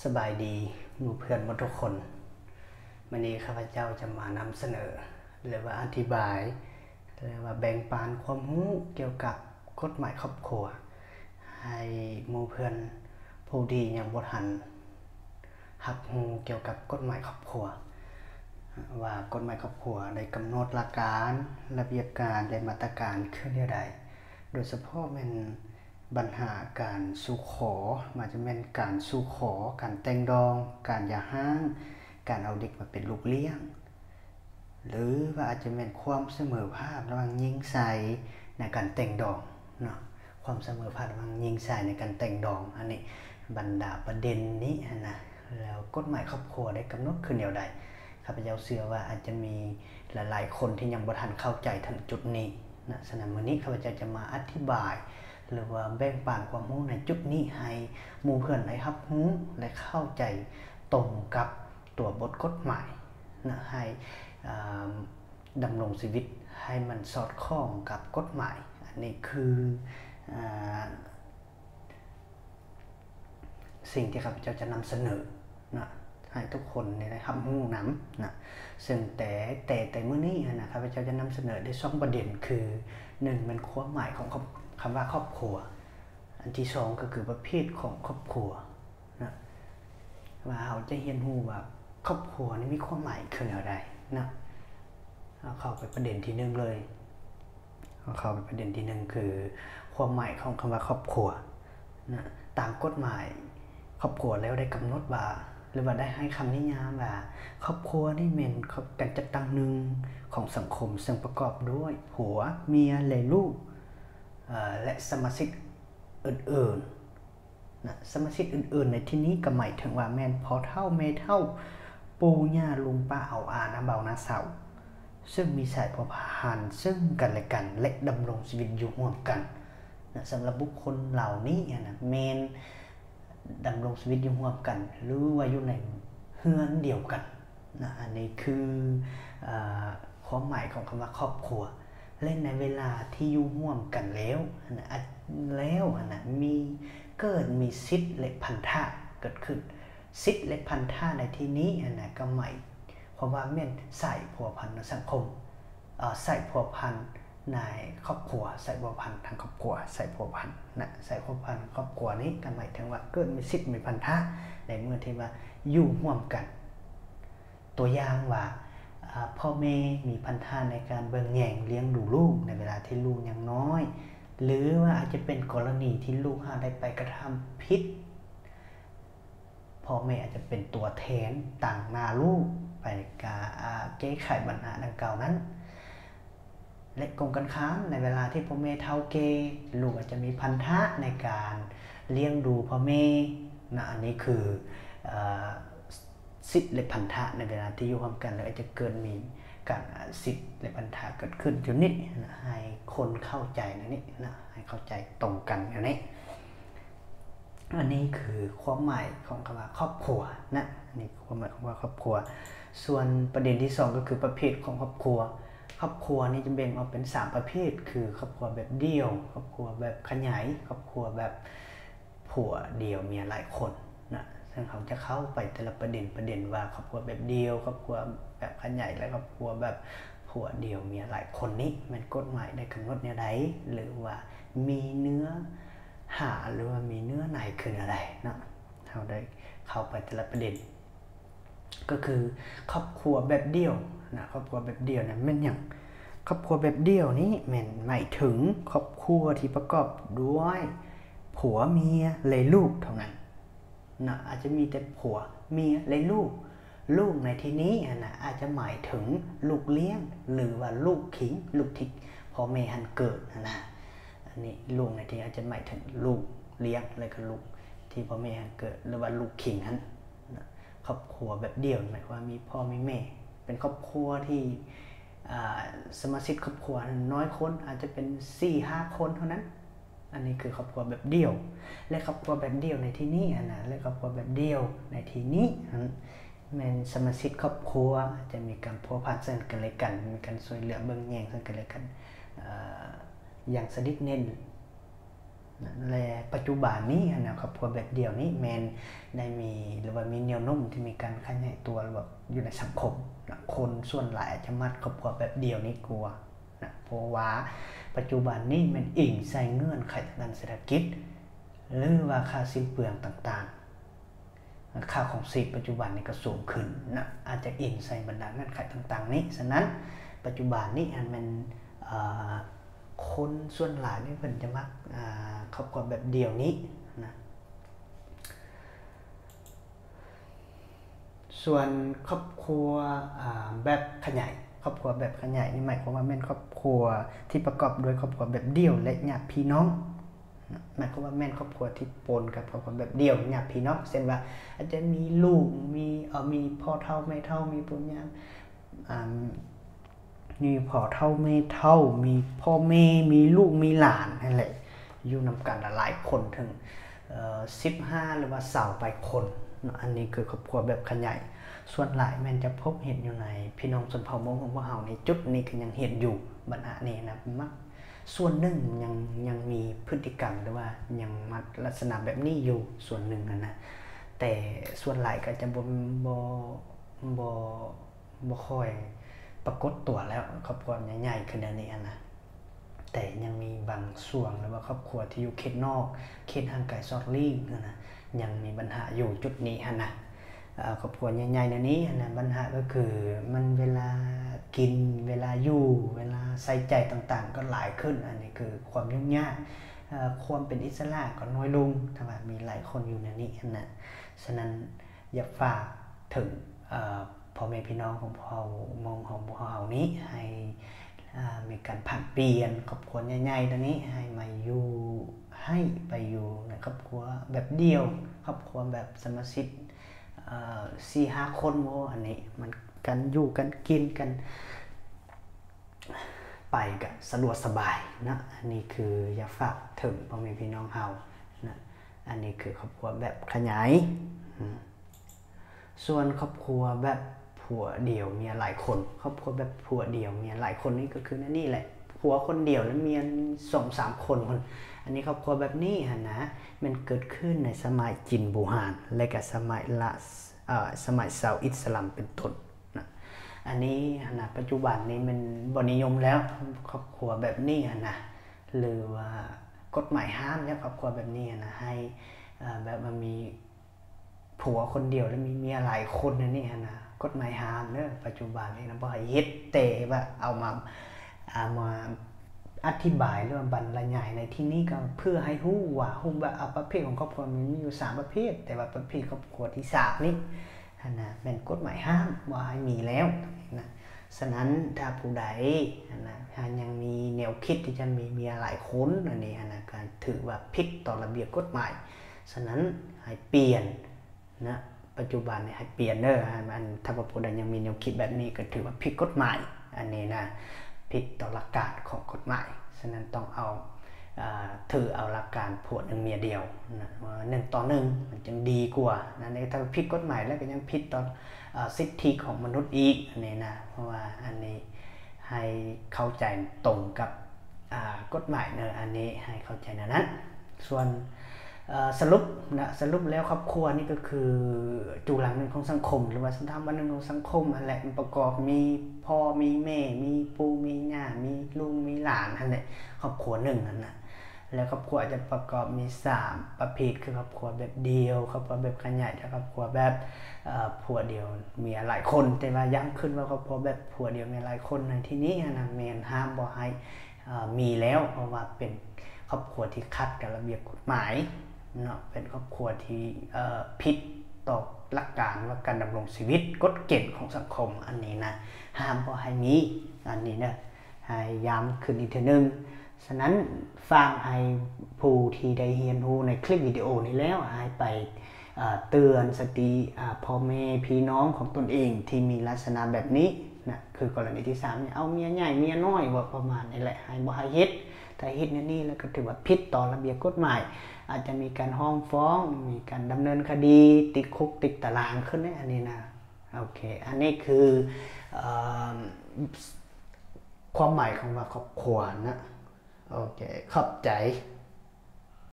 สบายดีหมู่เพื่อนหมดทุกคนวันนี้ข้าพเจ้าจะมานำเสนอหรือว่าอธิบายหรือว่าแบ่งปันความรู้เกี่ยวกับกฎหมายครอบครัวให้หมู่เพื่อนผู้ที่ยังบ่ทันรับรู้เกี่ยวกับกฎหมายครอบครัวว่ากฎหมายครอบครัวได้กำหนดหลักการระเบียบการและมาตรการคือแนวใดโดยเฉพาะแม่นปัญหาการสู่ขอมันจะเป็นการสู่ขอการแต่งดองการหย่าร้างการเอาเด็กมาเป็นลูกเลี้ยงหรือว่าอาจจะเป็นความเสมอภาคระหว่างหญิงชายในการแต่งดองเนาะความเสมอภาคระหว่างหญิงชายในการแต่งดองอันนี้บรรดาประเด็นนี้นะแล้วกฎหมายครอบครัวได้กำหนดขึ้นแนวใดข้าพเจ้าเชื่อว่าอาจจะมีหลายๆคนที่ยังบ่ทันเข้าใจถึงจุดนี้นะฉะนั้นมื้อนี้ข้าพเจ้าจะมาอธิบายหรือว่าแบ่งปันความรู้ในจุดนี้ให้หมู่เพื่อนได้รับรู้และเข้าใจตรงกับตัวบทกฎหมายนะให้ดำรงชีวิตให้มันสอดคล้องกับกฎหมายอันนี้คือสิ่งที่ข้าพเจ้าจะนำเสนอนะให้ทุกคนได้รับรู้นำนะซึ่งแต่มื้อนี้นะข้าพเจ้าจะนำเสนอได้2ประเด็นคือ1มันความหมายของคำว่าครอบครัวอันที่2ก็คือประเภทของครอบครัวนะว่าเราจะเรียนรู้ว่าครอบครัวนี่มีความหมายคืออะไรนะเอาเข้าไปประเด็นที่1เลยเข้าไปประเด็นที่1คือความหมายของคำว่าครอบครัวนะตามกฎหมายครอบครัวแล้วได้กำหนดว่าหรือว่าได้ให้คำนิยามว่าครอบครัวนี่เป็นการจัดตั้งหนึ่งของสังคมซึ่งประกอบด้วยผัวเมียและลูกและสมาชิกอื่นๆนะสมาชิกอื่นๆในที่นี้ก็หมายถึงว่าแม่นพ่อเฒ่าแม่เฒ่าปู่ย่าลุงป้าเอาอาน้าเบาน้าเสาซึ่งมีสายพัวพันซึ่งกันและกันและดำรงชีวิตอยู่ร่วมกันนะสำหรับบุคคลเหล่านี้นะแม่นดำรงชีวิตอยู่ร่วมกันหรือว่าอยู่ในเฮือนเดียวกันนะอันนี้คือความหมายของคำว่าครอบครัวและในเวลาที่อยู่ร่วมกันแล้วนะมีสิทธิและพันธะเกิดขึ้นสิทธิและพันธะในที่นี้นะก็หมายความว่าแม่นใส่ผัวพันในสังคมใส่ผัวพันในครอบครัวใส่ผัวพันทางครอบครัวใส่ผัวพันนะใส่ผัวพันครอบครัวนี้ก็หมายถึงว่าเกิดมีสิทธิมีพันธะในเมื่อที่ว่าอยู่ร่วมกันตัวอย่างว่าพ่อแม่มีพันธะในการเบิ่งแย่งเลี้ยงดูลูกในเวลาที่ลูกยังน้อยหรือว่าอาจจะเป็นกรณีที่ลูกได้ไปกระทำผิดพ่อแม่อาจจะเป็นตัวแทนต่างหน้าลูกไปแก้ไขปัญหาดังกล่าวนั้นและกงกันข้ามในเวลาที่พ่อแม่เฒ่าแก่ลูกอาจจะมีพันธะในการเลี้ยงดูพ่อแม่นะอันนี้คือสิทธิและพันธะในเวลาที่อยู่ร่วมกันแล้วอาจจะเกิดมีการสิทธิและพันธะเกิดขึ้นอยู่นิดนะให้คนเข้าใจนะนี่นะให้เข้าใจตรงกันอย่างนี้อันนี้คือความหมายของคำว่าครอบครัวนะอันนี้ความหมายของว่าครอบครัวส่วนประเด็นที่2ก็คือประเภทของครอบครัวครอบครัวนี้จะแบ่งออกเป็น3ประเภทคือครอบครัวแบบเดี่ยวครอบครัวแบบขยายครอบครัวแบบผัวเดี่ยวเมียหลายคนนะซึ่งเขาจะเข้าไปแต่ละประเด็นว่าครอบครัวแบบเดี่ยวครอบครัวแบบขยายและครอบครัวแบบผัวเดี่ยวเมียหลายคนนี้มันกฎหมายได้กำหนดแนวใดหรือว่ามีเนื้อหาหรือว่ามีเนื้อในคืออะไรนะเราได้เข้าไปแต่ละประเด็นก็คือครอบครัวแบบเดี่ยวนะครอบครัวแบบเดี่ยวนะมันอย่างครอบครัวแบบเดี่ยวนี้มันหมายถึงครอบครัวที่ประกอบด้วยผัวเมียและลูกเท่านั้นนะอาจจะมีแต่ผัวเมียและลูกในที่นี้นะอาจจะหมายถึงลูกเลี้ยงหรือว่าลูกขิงลูกที่พ่อแม่หันเกิดนะอันนี้ลูกในที่อาจจะหมายถึงลูกเลี้ยงและก็ลูกที่พ่อแม่หันเกิดหรือว่าลูกขิงนั้นครอบครัวแบบเดี่ยวหมายว่ามีพ่อมีแม่เป็นครอบครัวที่สมาชิกครอบครัวน้อยคนอาจจะเป็น 4-5 คนเท่านั้นอันนี้คือครอบครัวแบบเดี่ยวและครอบครัวแบบเดี่ยวในที่นี้นะและครอบครัวแบบเดี่ยวในที่นี้มันสมาชิกครอบครัวจะมีการพัวพันซึ่งกันและกันมีการช่วยเหลือเบิ่งแย่งซึ่งกันและกันอย่างสนิทแน่น และปัจจุบันนี้นะครอบครัวแบบเดียวนี้แมนได้มีหรือว่ามีแนวโน้มที่มีการขยายตัวแบบอยู่ในสังคมนะคนส่วนหลายจะมักครอบครัวแบบเดียวนี้กลัวนะเพราะว่าปัจจุบันนี้มันอิงใส่เงื่อนไขทางด้านเศรษฐกิจหรือว่าค่าสิ้นเปลืองต่างๆค่าของชีพปัจจุบันนี้ก็สูงขึ้นนะอาจจะอิงใส่บรรดาเงื่อนไขต่างๆนี้ฉะนั้นปัจจุบันนี้มันคนส่วนหลายนี่เพิ่นจะมักครอบครัวแบบเดียวนี้นะส่วนครอบครัวแบบขยายครอบครัวแบบขยายนี่หมายความว่าแม่นครอบครัวที่ประกอบด้วยครอบครัวแบบเดี่ยวและญาติพี่น้องหมายความว่าแม่นครอบครัวที่ปนกับครอบครัวแบบเดี่ยวญาติพี่น้องเช่นว่าอาจจะมีลูกมีพ่อเฒ่าแม่เฒ่ามีปู่ย่ามีพ่อเฒ่าแม่เฒ่ามีพ่อแม่มีลูกมีหลานนั่นแหละอยู่นำกันหลายคนถึง15หรือว่า20ไปคนอันนี้คือครอบครัวแบบขยายส่วนหลายมันจะพบเห็นอยู่ในพี่น้องชนเผ่ามงของพวกเราในจุดนี้ก็ยังเห็นอยู่ปัญหานี้นะมักส่วนหนึ่งยังมีพฤติกรรมหรือว่ายังมักลักษณะแบบนี้อยู่ส่วนหนึ่งนะแต่ส่วนหลายก็จะบ่ค่อยปรากฏตัวแล้วครอบครัวใหญ่ๆขนาดนี้นะแต่ยังมีบางส่วนหรือว่าครอบครัวที่อยู่เขตนอกเขตห่างไกลซอดลิ่งนะยังมีปัญหาอยู่จุดนี้นะครอบครัวใหญ่ๆในนี้นะปัญหาก็คือมันเวลากินเวลาอยู่เวลาใส่ใจต่างๆก็หลายขึ้นอันนี้คือความยุ่งยากความเป็นอิสระก็น้อยลงถ้าว่ามีหลายคนอยู่ในนี้นะฉะนั้นอยากฝากถึงพ่อแม่พี่น้องของพ่อมองของพวกเรานี้ให้มีการผันเปลี่ยนครอบครัวใหญ่ๆตอนนี้ให้มาอยู่ให้ไปอยู่ในครอบครัวแบบเดียวครอบครัวแบบสมาชิก4-5 คนโมอันนี้มันกันอยู่กันกินกันไปกันสะดวกสบายนะอันนี้คืออยากฝากถึงพ่อแม่พี่น้องเรานะอันนี้คือครอบครัวแบบขยายส่วนครอบครัวแบบผัวเดี่ยวเมียหลายคนครอบครัวแบบผัวเดี่ยวเมียหลายคนนี่ก็คือนี่แหละผัวคนเดียวแล้วเมีย2-3 คนอันนี้ครอบครัวแบบนี้นะมันเกิดขึ้นในสมัยจินบูฮานและก็สมัยชาวอิสลามเป็นต้นนะอันนี้นะปัจจุบันนี้มันบ่นิยมแล้วครอบครัวแบบนี้นะหรือว่ากฎหมายห้ามเนี่ยครอบครัวแบบนี้นะให้แบบมันมีผัวคนเดียวแล้วมีเมียหลายคนนี่นะกฎหมายห้ามเนอะปัจจุบันนี้นะบ่ให้เฮ็ดแต่ว่าเอามาอธิบายเรื่องบรรยายในที่นี้ก็เพื่อให้รู้ว่าประเภทของครอบครัวมีอยู่3ประเภทแต่ว่าประเภทครอบครัวที่3นี่นะเป็นกฎหมายห้ามว่าให้มีแล้วนะฉะนั้นถ้าผู้ใดนะยังมีแนวคิดที่จะมีเมียหลายคนอันนี้นะการถือว่าผิดต่อระเบียบกฎหมายฉะนั้นให้เปลี่ยนนะปัจจุบันเนี่ยให้เปลี่ยนเด้อถ้าผู้ใดยังมีแนวคิดแบบนี้ก็ถือว่าผิดกฎหมายอันนี้นะผิดต่อหลักการของกฎหมายฉะนั้นต้องถือเอาหลักการผัว1เมียเดียวนะว่า1 ต่อ 1มันจึงดีกว่านะในถ้าผิดกฎหมายแล้วก็ยังผิดต่อสิทธิของมนุษย์อีกอันนี้นะเพราะว่าอันนี้ให้เข้าใจตรงกับกฎหมายเนอะอันนี้ให้เข้าใจนั้นส่วนสรุปแล้วครอบครัวนี่ก็คือจูหลังหนึ่งของสังคมหรือว่าสถาบันหนึ่งของสังคมอะไรมันประกอบมีพ่อมีแม่มีปู่มีย่ามีลุงมีหลานนั่นแหละครอบครัวหนึ่งนั่นนะแล้วครอบครัวจะประกอบมี3ประเภทคือครอบครัวแบบเดียวครอบครัวแบบขยายและครอบครัวแบบผัวเดียวมีหลายคนแต่ว่าย้ำขึ้นว่าครอบครัวแบบผัวเดียวมีหลายคนในที่นี้นะแมนห้ามบ่ให้มีแล้วเพราะว่าเป็นครอบครัวที่ขัดกับระเบียบกฎหมายเนาะเป็นครอบครัวที่ผิดต่อหลักการว่าการดำรงชีวิตกฎเกณฑ์ของสังคมอันนี้นะห้ามบ่ให้มีอันนี้นะให้ย้ำขึ้นอีกทีนึงฉะนั้นฟังให้ผู้ที่ได้เรียนรู้ในคลิปวิดีโอนี้แล้วให้ไปเตือนสติพ่อแม่พี่น้องของตนเองที่มีลักษณะแบบนี้นะคือกรณีที่3เนี่ยเอาเมียใหญ่เมียน้อยว่าประมาณนี้แหละให้บ่ให้เฮ็ดถ้าเฮ็ดนี่แล้วก็ถือว่าผิดต่อระเบียบกฎหมายอาจจะมีการฟ้องมีการดำเนินคดีติดคุกติดตารางขึ้นในอันนี้นะโอเคอันนี้คือความหมายของว่าครอบครัวนะโอเคขอบใจ